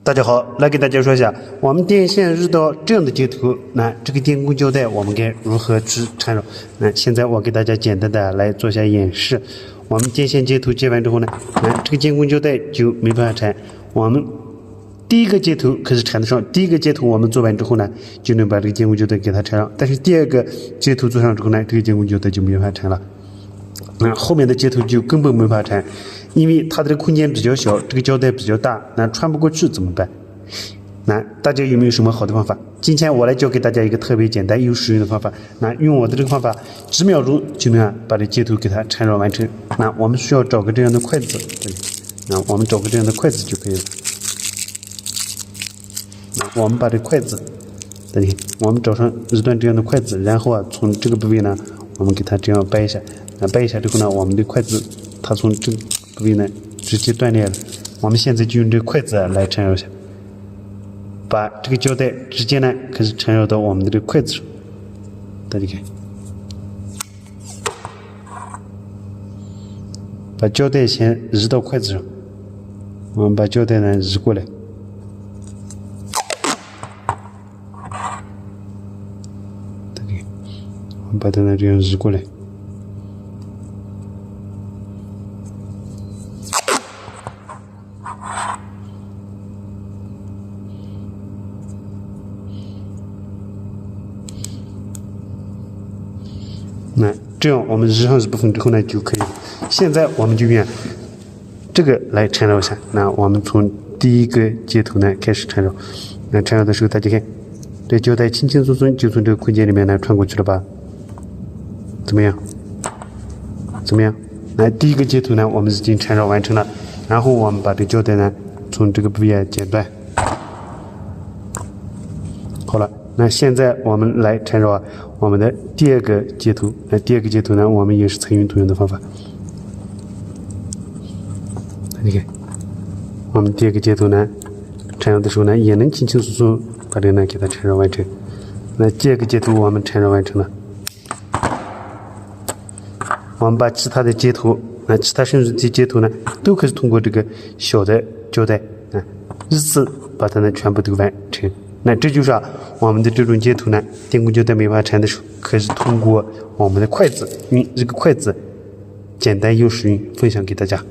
大家好，来给大家说一下，我们电线遇到这样的接头，那这个电工胶带我们该如何去缠绕？那现在我给大家简单的来做一下演示。我们电线接头接完之后呢，那这个电工胶带就没办法缠。我们第一个接头可是缠得上，第一个接头我们做完之后呢，就能把这个电工胶带给它缠上。但是第二个接头做上之后呢，这个电工胶带就没办法缠了。那后面的接头就根本没法缠，因为它的空间比较小，这个胶带比较大，那穿不过去怎么办？那大家有没有什么好的方法？今天我来教给大家一个特别简单又实用的方法。那用我的这个方法，几秒钟就能把这接头给它缠绕完成。那我们需要找个这样的筷子，这里，那我们找个这样的筷子就可以了。那我们把这筷子，这里，我们找上一段这样的筷子，然后从这个部位呢，我们给它这样掰一下。那掰一下之后呢，我们的筷子它从这个部位呢直接断裂了。我们现在就用这个筷子来缠绕一下，把这个胶带直接呢开始缠绕到我们的这个筷子上。大家看，把胶带先移到筷子上，我们把胶带呢移过来。大家看，我们把它呢这样移过来。那这样我们移上一部分之后呢就可以了。现在我们就用这个来缠绕一下。那我们从第一个接头呢开始缠绕。那缠绕的时候，大家看，这胶带轻轻松松就从这个空间里面呢穿过去了吧？怎么样？怎么样？那第一个接头呢我们已经缠绕完成了。然后我们把这胶带呢从这个部位剪断。好了。那现在我们来缠绕我们的第二个接头。那第二个接头呢，我们也是采用同样的方法。你看，我们第二个接头呢，缠绕的时候呢，也能轻轻松松把这个呢给它缠绕完成。那第二个接头我们缠绕完成了，我们把其他的接头，那其他剩余的接头呢，都可以通过这个小的胶带依次把它呢全部都完成。那这就是我们的这种接头呢，电工胶带没法缠的时候，可以通过我们的筷子，用这个筷子简单又实用，分享给大家。